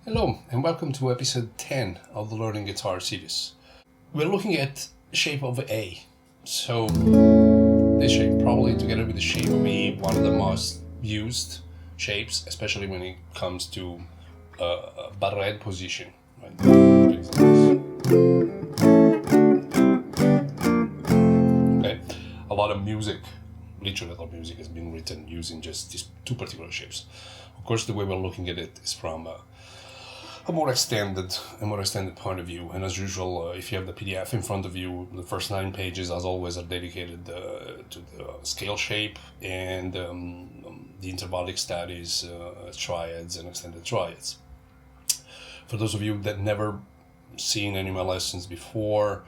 Hello and welcome to episode 10 of the Learning Guitar series. We're looking at shape of A. So this shape, probably together with the shape of E, one of the most used shapes, especially when it comes to barrette position. Right? Okay, a lot of music, literally a lot of music has been written using just these two particular shapes. Of course, the way we're looking at it is from a more extended point of view, and as usual, if you have the PDF in front of you, the first 9 pages, as always, are dedicated to the scale shape and the intervallic studies, triads, and extended triads. For those of you that never seen any of my lessons before,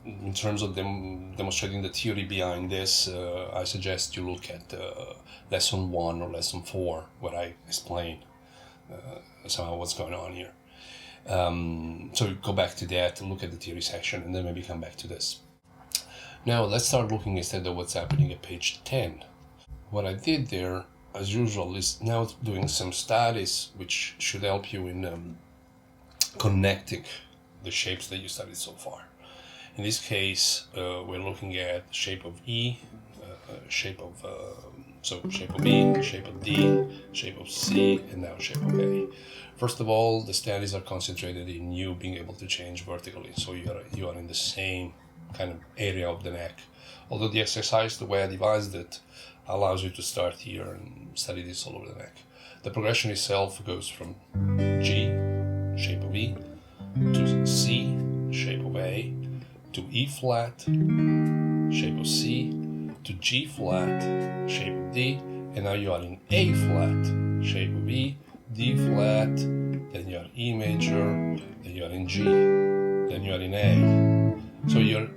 in terms of demonstrating the theory behind this, I suggest you look at lesson 1 or lesson 4, where I explain somehow what's going on here. So go back to that, look at the theory section, and then maybe come back to this. Now let's start looking instead of what's happening at page 10. What I did there, as usual, is now doing some studies which should help you in connecting the shapes that you studied so far. In this case, we're looking at shape of E, shape of B, shape of D, shape of C, and now shape of A. First of all, the studies are concentrated in you being able to change vertically, so you are in the same kind of area of the neck. Although the exercise, the way I devised it, allows you to start here and study this all over the neck. The progression itself goes from G, shape of E, to C, shape of A, to E flat, shape of C, to G flat, shape of D, and now you are in A flat, shape of E, D flat, then you are E major, then you are in G, then you are in A. So you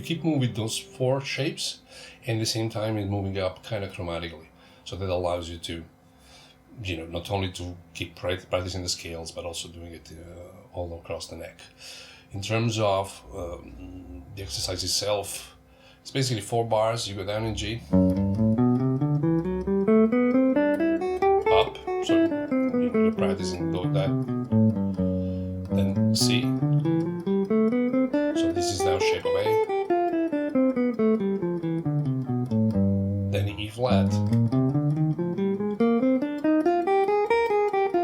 keep moving those 4 shapes, and at the same time it's moving up kind of chromatically. So that allows you to, not only to keep practicing the scales, but also doing it all across the neck. In terms of the exercise itself, it's basically 4 bars. You go down in G, up, so you're practicing that, then C, so this is now shape of A, then E flat,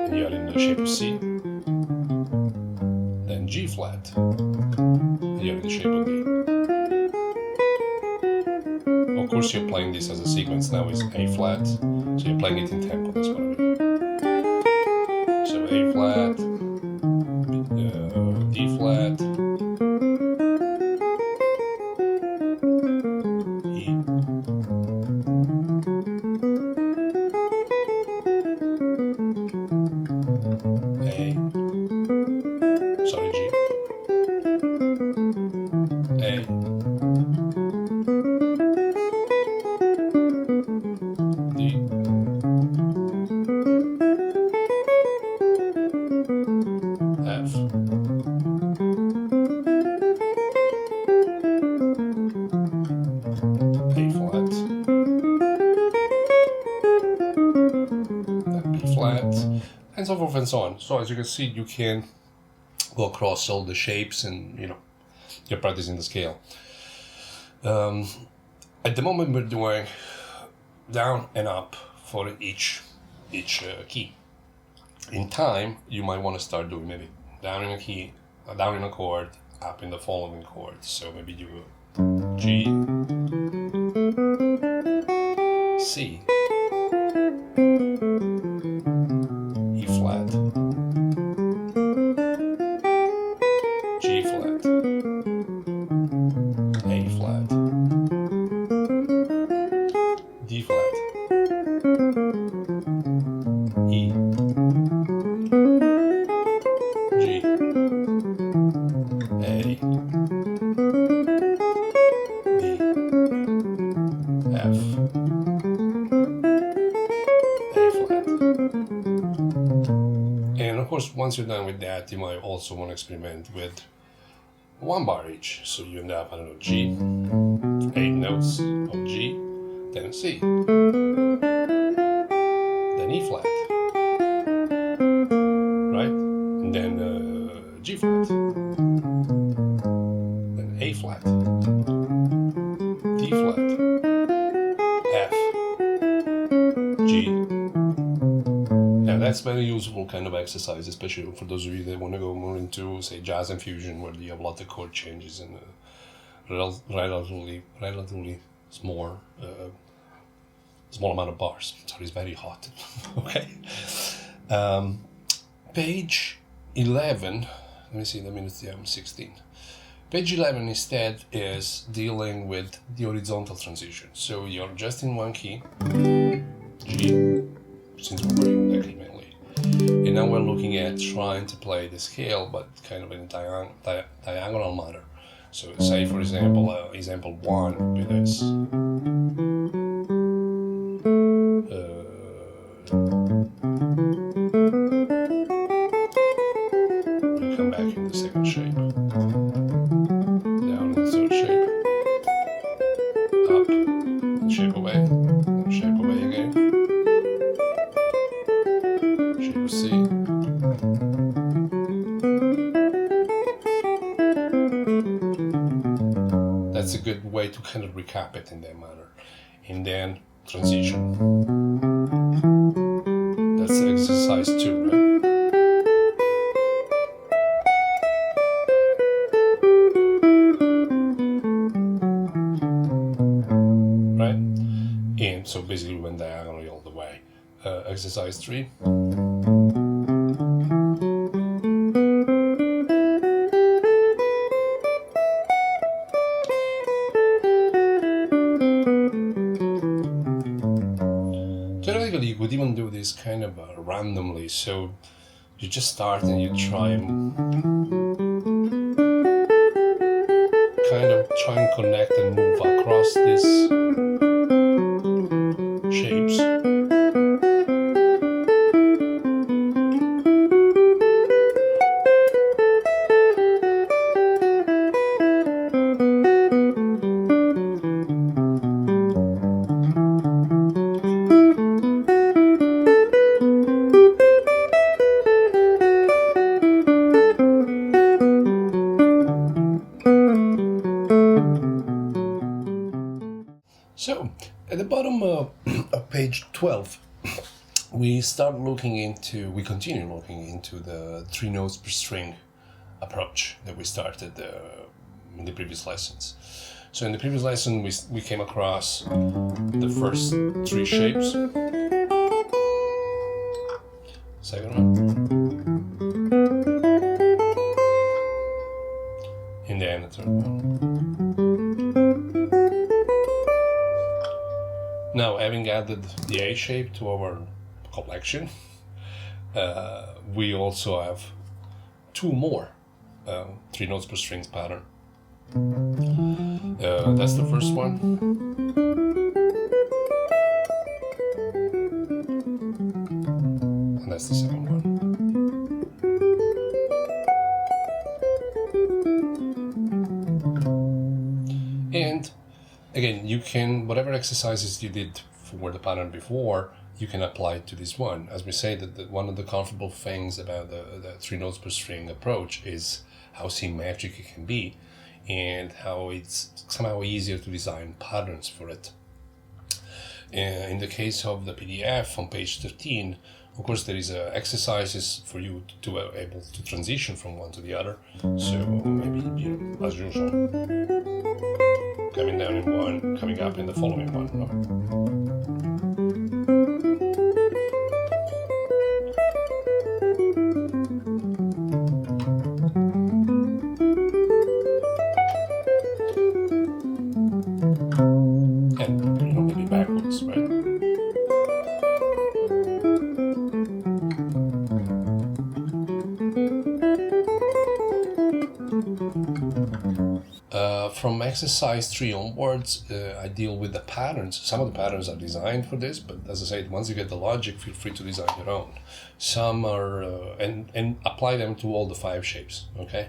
and you are in the shape of C, then G flat, and you're in the shape of D. Of course, you're playing this as a sequence. Now is A flat, so you're playing it in tempo. That's what I mean. So A flat, D flat, E, A, sorry, G, A, D, F, A flat, then B flat, and so forth and so on. So as you can see, you can go across all the shapes, and you're practicing the scale. At the moment, we're doing down and up for each key. In time, you might want to start doing maybe down in a key, down in a chord, up in the following chord. So maybe you go G, C, E flat, G flat, A flat, D flat, E, G, A, D, F, A flat. And of course, once you're done with that, you might also want to experiment with 1 bar each. So you end up, G, 8 notes of G, then C, then E flat, right? and then G flat, then A flat, D flat, F, G. Now that's very useful kind of exercise, especially for those of you that want to go more into, say, jazz and fusion, where you have a lot of chord changes and relatively small amount of bars. Sorry, it's very hot. Okay. Page 11. Let me see. The minutes. Yeah, I'm 16. Page 11 instead is dealing with the horizontal transition. So you're just in one key, G, since we're playing that key mainly. And now we're looking at trying to play the scale, but kind of in a diagonal manner. So say, for example, example 1 would be this. We come back in the second shape. Down in the third shape. Up, and shape away. And shape away again. Shape C. That's a good way to kind of recap it in that manner. And then transition. That's exercise 2, right? Right? And so basically we went diagonally all the way. Exercise 3. Theoretically, you could even do this kind of randomly. So you just start and you try and connect and move across these shapes. So, at the bottom of page 12, we continue looking into the 3 notes per string approach that we started in the previous lessons. So in the previous lesson, we came across the first 3 shapes. Second one. And then the third one. Now, having added the A shape to our collection, we also have 2 more 3 notes per strings pattern. That's the first one. And that's the second one. And again, you can, whatever exercises you did for the pattern before, you can apply it to this one. As we say, that one of the comfortable things about the 3 notes per string approach is how symmetric it can be and how it's somehow easier to design patterns for it. In the case of the PDF on page 13, of course, there is exercises for you to be able to transition from one to the other. So maybe, as usual, coming down in one, coming up in the following one. And maybe backwards, right? From exercise 3 onwards, I deal with the patterns. Some of the patterns are designed for this, but as I said, once you get the logic, feel free to design your own. Some are, and apply them to all the 5 shapes, okay?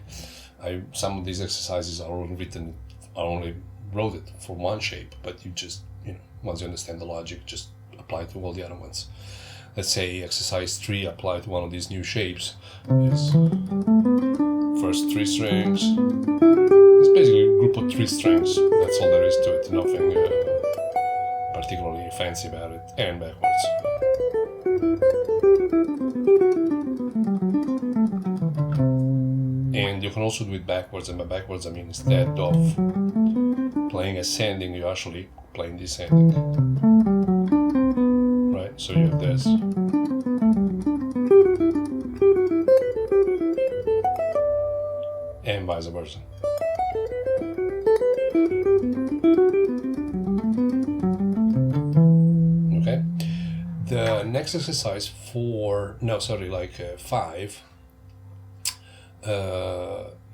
Some of these exercises are only written, I only wrote it for one shape, but you just, once you understand the logic, just apply it to all the other ones. let's say exercise 3 applied to one of these new shapes is first 3 strings. It's basically a group of 3 strings. That's all there is to it. Nothing particularly fancy about it. And backwards. And you can also do it backwards, and by backwards I mean instead of playing ascending, you're actually playing descending. Right, so you have this. And vice versa. Okay. The next exercise 5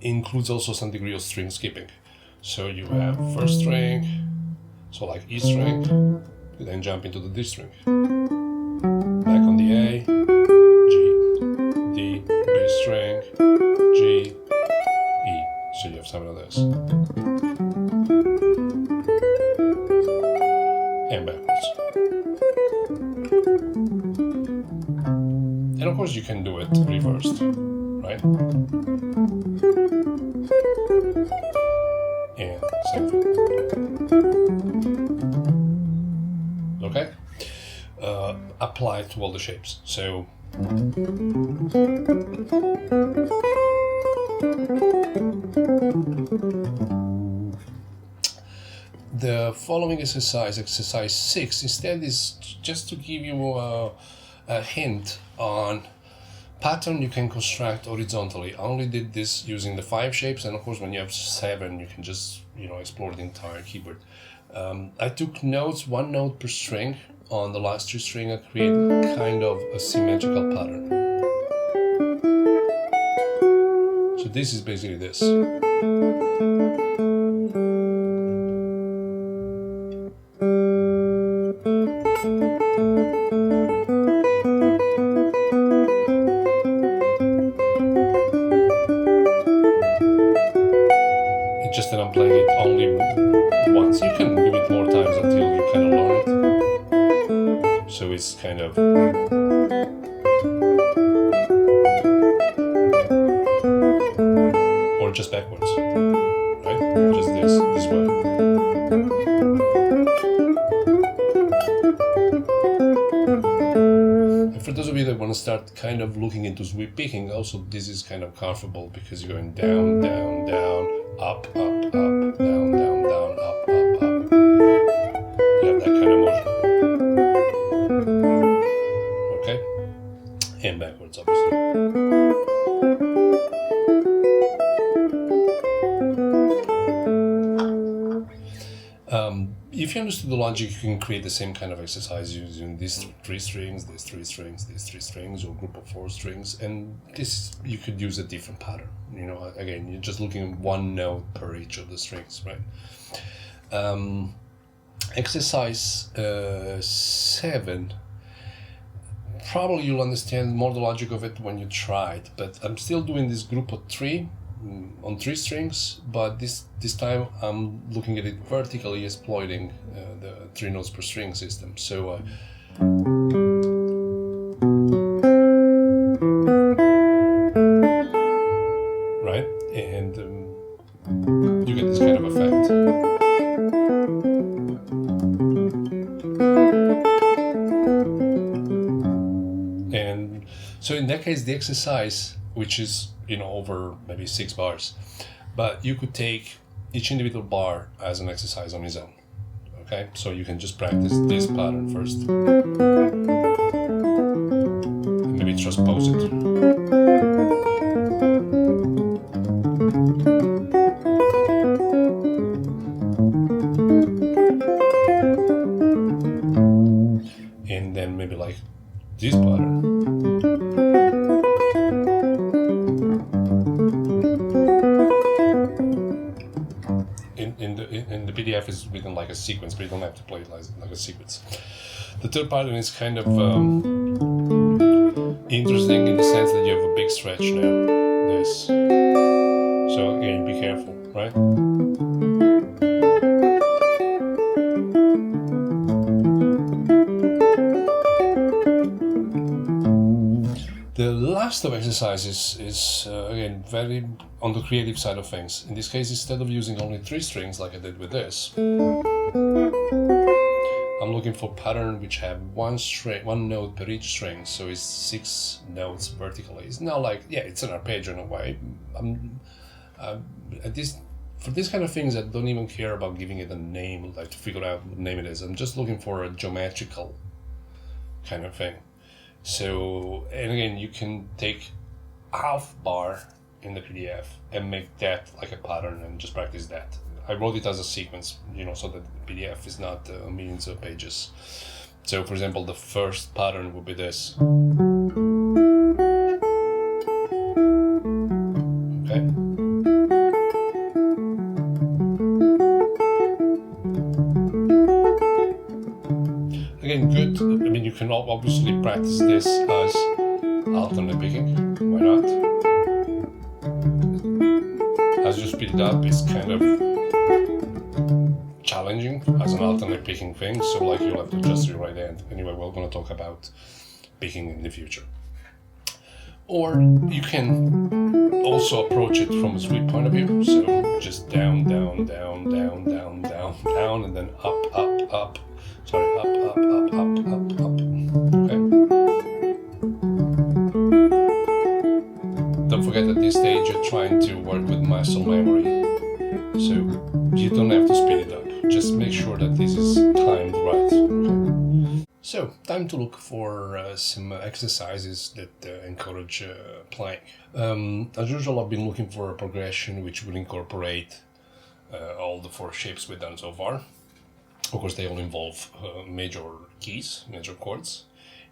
includes also some degree of string skipping. So you have first string, so like E string, you then jump into the D string, back on the A, G, D, B string, G, E. So you have some of this. And backwards. And of course you can do it reversed, right? And same thing. Okay? Apply to all the shapes. So the following exercise, exercise 6, instead is just to give you a hint on pattern you can construct horizontally. I only did this using the 5 shapes, and of course when you have 7 you can just explore the entire keyboard. I took notes, 1 note per string. On the last 3 string I created kind of a symmetrical pattern. So this is basically this. It's just that I'm playing it only once. You can do it more times until you kind of learn it. So it's kind of or just backwards, right? Just this way. And for those of you that want to start kind of looking into sweep picking, also this is kind of comfortable because you're going down, down, down, up, up, up, down, down, down, up, up, up. You have that kind of motion. Okay? And backwards, obviously. If you understood the logic, you can create the same kind of exercise using these 3 strings, these 3 strings, these 3 strings, or a group of 4 strings, and this you could use a different pattern. Again, you're just looking at 1 note per each of the strings, right? Exercise 7. Probably you'll understand more the logic of it when you try it, but I'm still doing this group of 3 on 3 strings, but this time I'm looking at it vertically, exploiting the 3 notes per string system. So right, and you get this kind of effect. And so in that case, the exercise, which is over maybe 6 bars, but you could take each individual bar as an exercise on its own. Okay, so you can just practice this pattern first, and maybe transpose it. And then maybe like this pattern. In the PDF is written like a sequence, but you don't have to play it like a sequence. The third pattern is kind of interesting in the sense that you have a big stretch now. This. So again, be careful, right? last of exercises is again very on the creative side of things. In this case, instead of using only 3 strings like I did with this, I'm looking for pattern which have one note per each string, so it's 6 notes vertically. It's not like, yeah, it's an arpeggio in a way. For these kind of things, I don't even care about giving it a name, like to figure out what name it is. I'm just looking for a geometrical kind of thing. So, and again, you can take half bar in the PDF and make that like a pattern and just practice that. I wrote it as a sequence, so that the PDF is not millions of pages. So, for example, the first pattern would be this. Okay. Again, good. I mean, you can obviously practice this as alternate picking. Why not? As you speed it up, it's kind of challenging as an alternate picking thing, so like you'll have to adjust your right hand. Anyway, we're going to talk about picking in the future. Or you can also approach it from a sweep point of view, so just down, down, down, down, down, down, down, and then up, up, up. Sorry, up, up, up, up, up, up. Okay. Don't forget at this stage you're trying to work with muscle memory, so you don't have to speed it up. Just make sure that this is timed right. Okay. So, time to look for some exercises that encourage playing. As usual, I've been looking for a progression which will incorporate all the 4 shapes we've done so far. Of course, they all involve major keys, major chords.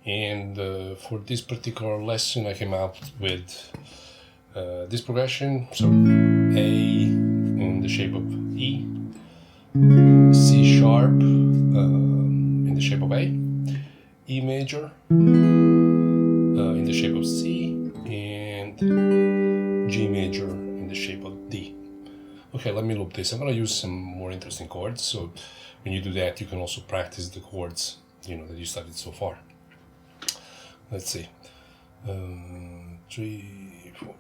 And for this particular lesson, I came up with this progression. So, A in the shape of E, C sharp in the shape of A, E major in the shape of C, and G major in the shape of D. Okay, let me loop this. I'm going to use some more interesting chords, so when you do that, you can also practice the chords, that you studied so far. Let's see. 3, 4.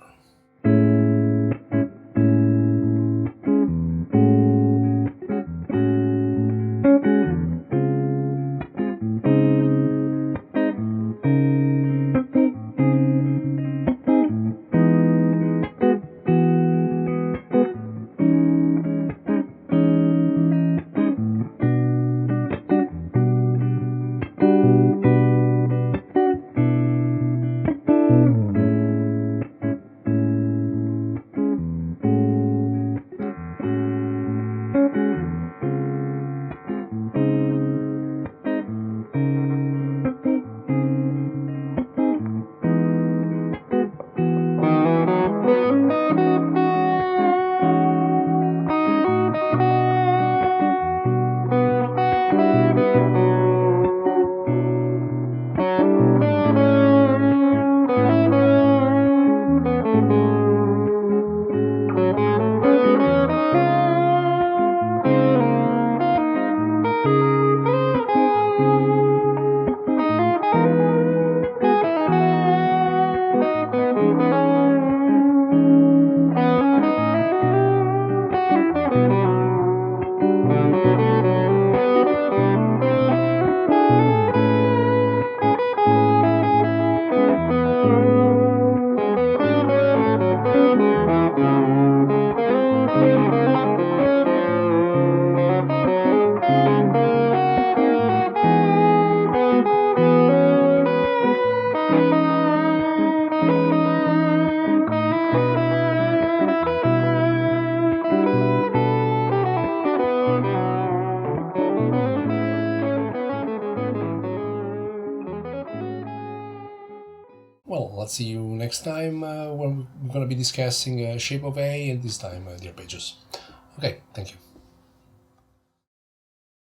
Well, let's see you next time when we're going to be discussing shape of A, and this time the arpeggios. Okay, thank you.